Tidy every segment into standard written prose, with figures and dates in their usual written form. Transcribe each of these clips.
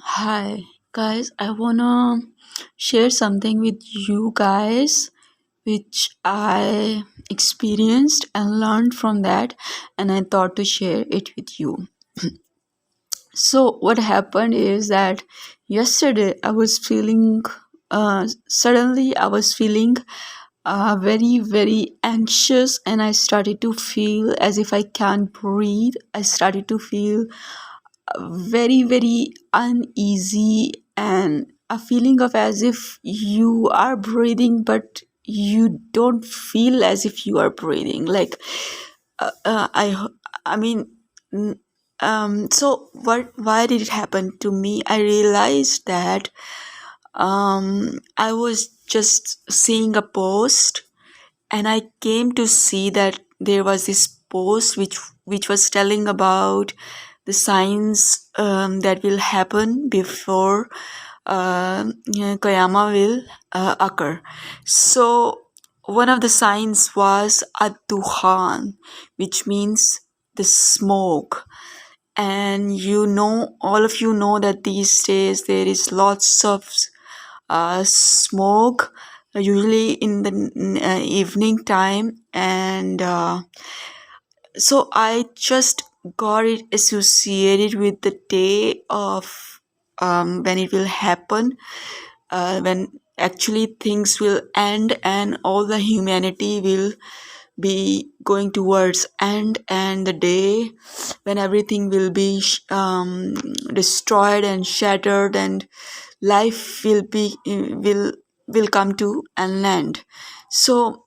Hi, guys. I wanna share something with you guys which I experienced and learned from that, and I thought to share it with you. So, what happened is that yesterday I was feeling, suddenly, I was feeling very, very anxious, and I started to feel as if I can't breathe. I started to feel very, very uneasy and a feeling of as if you are breathing but you don't feel as if you are breathing, like uh, uh, i I mean, n- so what why did it happen to me? I realized that I was just seeing a post, and I came to see that there was this post which was telling about the signs that will happen before Kayama will occur. So one of the signs was Ad-Duhan, which means the smoke. And all of you know that these days there is lots of smoke, usually in the evening time, and so I just got it associated with the day of when it will happen, when actually things will end and all the humanity will be going towards end, and the day when everything will be destroyed and shattered, and life will come to an end. So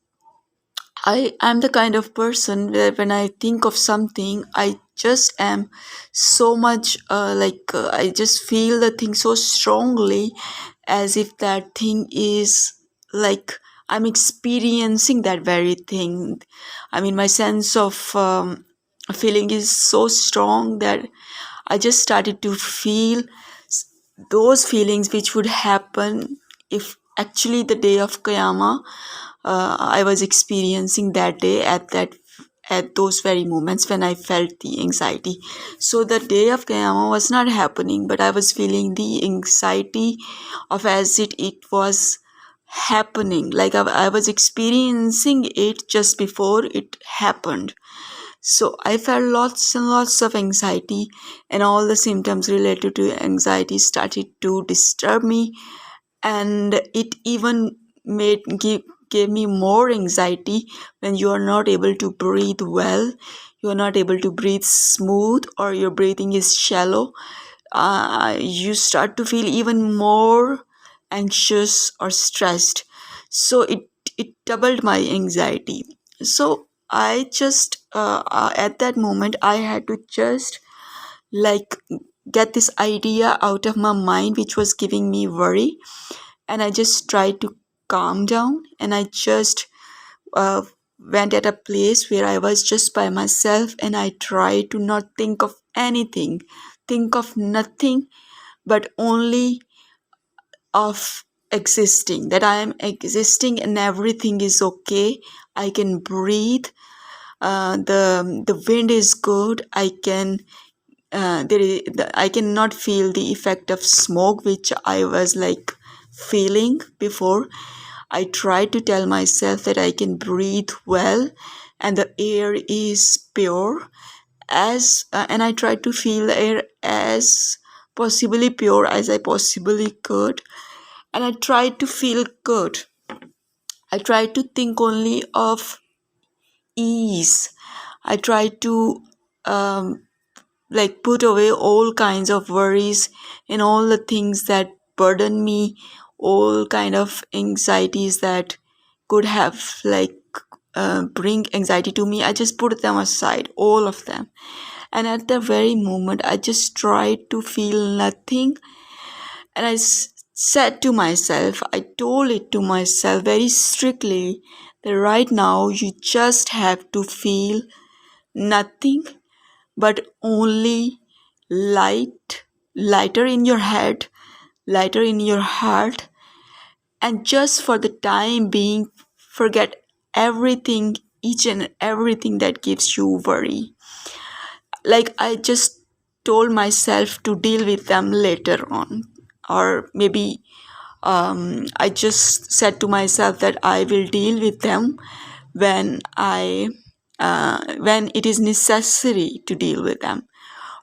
I am the kind of person where when I think of something, I just am so much I just feel the thing so strongly, as if that thing is like I'm experiencing that very thing. I mean, my sense of feeling is so strong that I just started to feel those feelings which would happen if actually the day of Qiyamah I was experiencing that day at those very moments when I felt the anxiety. So the day of Qiyamah was not happening, but I was feeling the anxiety of as it was happening. Like I was experiencing it just before it happened. So I felt lots and lots of anxiety, and all the symptoms related to anxiety started to disturb me, and it even gave me more anxiety when you are not able to breathe well, you are not able to breathe smooth, or your breathing is shallow. You start to feel even more anxious or stressed. So it doubled my anxiety. So I just at that moment I had to just like get this idea out of my mind which was giving me worry, and I just tried to calm down, and I just uh, went at a place where I was just by myself, and I tried to not think of anything, think of nothing, but only of existing, that I am existing and everything is okay. I can breathe. The wind is good. I cannot feel the effect of smoke which I was like feeling before. I try to tell myself that I can breathe well and the air is pure, and I try to feel the air as possibly pure as I possibly could, and I try to feel good. I try to think only of ease. I try to um, put away all kinds of worries and all the things that burden me, all kind of anxieties that could have bring anxiety to me. I just put them aside, all of them, and at the very moment I just tried to feel nothing, and said to myself, I told it to myself very strictly, that right now you just have to feel nothing but only lighter in your head, lighter in your heart, and just for the time being, forget everything, each and everything that gives you worry. Like I just told myself to deal with them later on, or maybe I just said to myself that I will deal with them when when it is necessary to deal with them,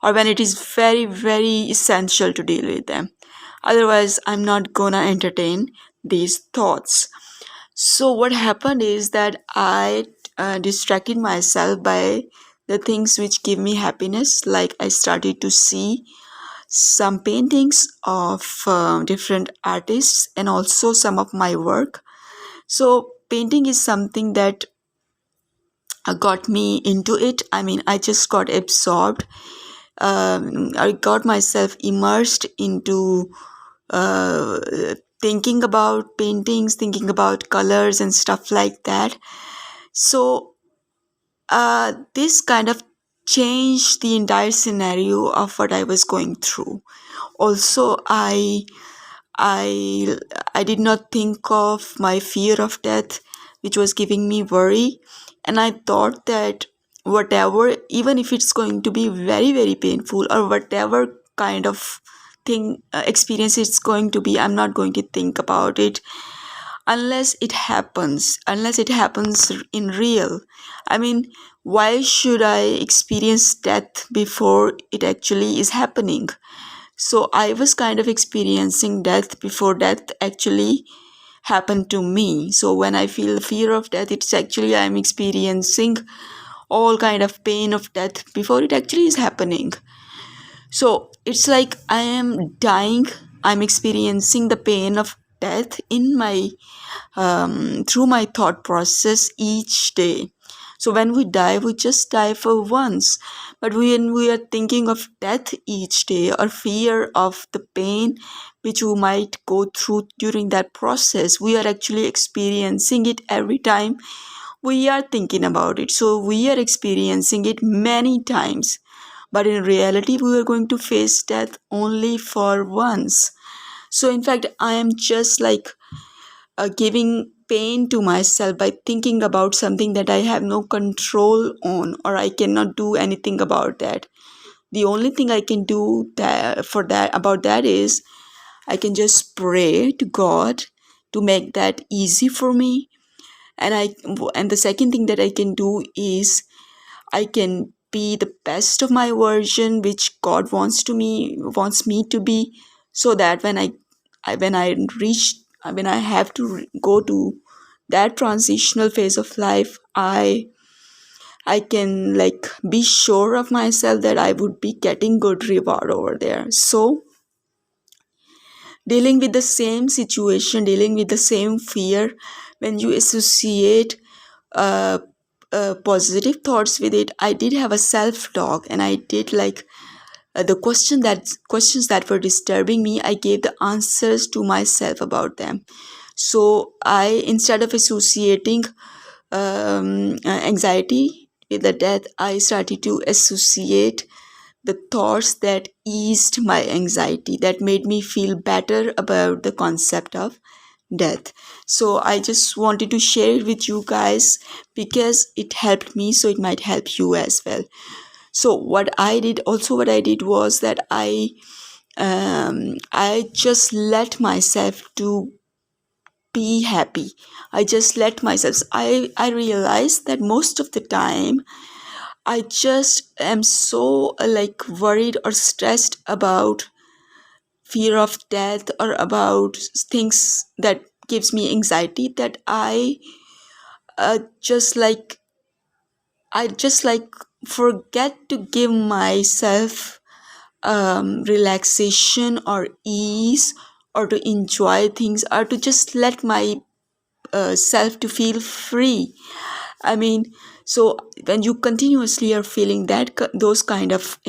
or when it is very, very essential to deal with them. Otherwise, I'm not gonna entertain these thoughts. So what happened is that I distracted myself by the things which give me happiness. Like I started to see some paintings of different artists and also some of my work. So painting is something that got me into it. I mean, I just got absorbed. I got myself immersed into uh, thinking about paintings, thinking about colors and stuff like that. So this kind of changed the entire scenario of what I was going through. Also, I I did not think of my fear of death, which was giving me worry, and I thought that whatever, even if it's going to be very, very painful, or whatever kind of thing experience it's going to be, I'm not going to think about it unless it happens in real. I mean, why should I experience death before it actually is happening? So I was kind of experiencing death before death actually happened to me. So when I feel fear of death, it's actually I'm experiencing all kind of pain of death before it actually is happening. So it's like I am dying, I'm experiencing the pain of death in my through my thought process each day. So when we die, we just die for once. But when we are thinking of death each day, or fear of the pain which we might go through during that process, we are actually experiencing it every time we are thinking about it. So we are experiencing it many times. But in reality, we are going to face death only for once. So in fact, I am just like giving pain to myself by thinking about something that I have no control on, or I cannot do anything about that. The only thing I can do about that is I can just pray to God to make that easy for me. And the second thing that I can do is I can be the best of my version, which God wants me to be, so that when I reach when I have to go to that transitional phase of life, I can like be sure of myself that I would be getting good reward over there. So dealing with the same situation, dealing with the same fear, when you associate uh, positive thoughts with it, I did have a self talk, and I did like the questions that were disturbing me, I gave the answers to myself about them. So I, instead of associating anxiety with the death, I started to associate the thoughts that eased my anxiety, that made me feel better about the concept of death. So I just wanted to share it with you guys because it helped me, so it might help you as well. So what I did was that I just let myself to be happy. I just let myself. I realized that most of the time I just am so like worried or stressed about fear of death, or about things that gives me anxiety, that uh, just like I just like forget to give myself relaxation or ease, or to enjoy things, or to just let my self to feel free. I mean, so when you continuously are feeling those kind of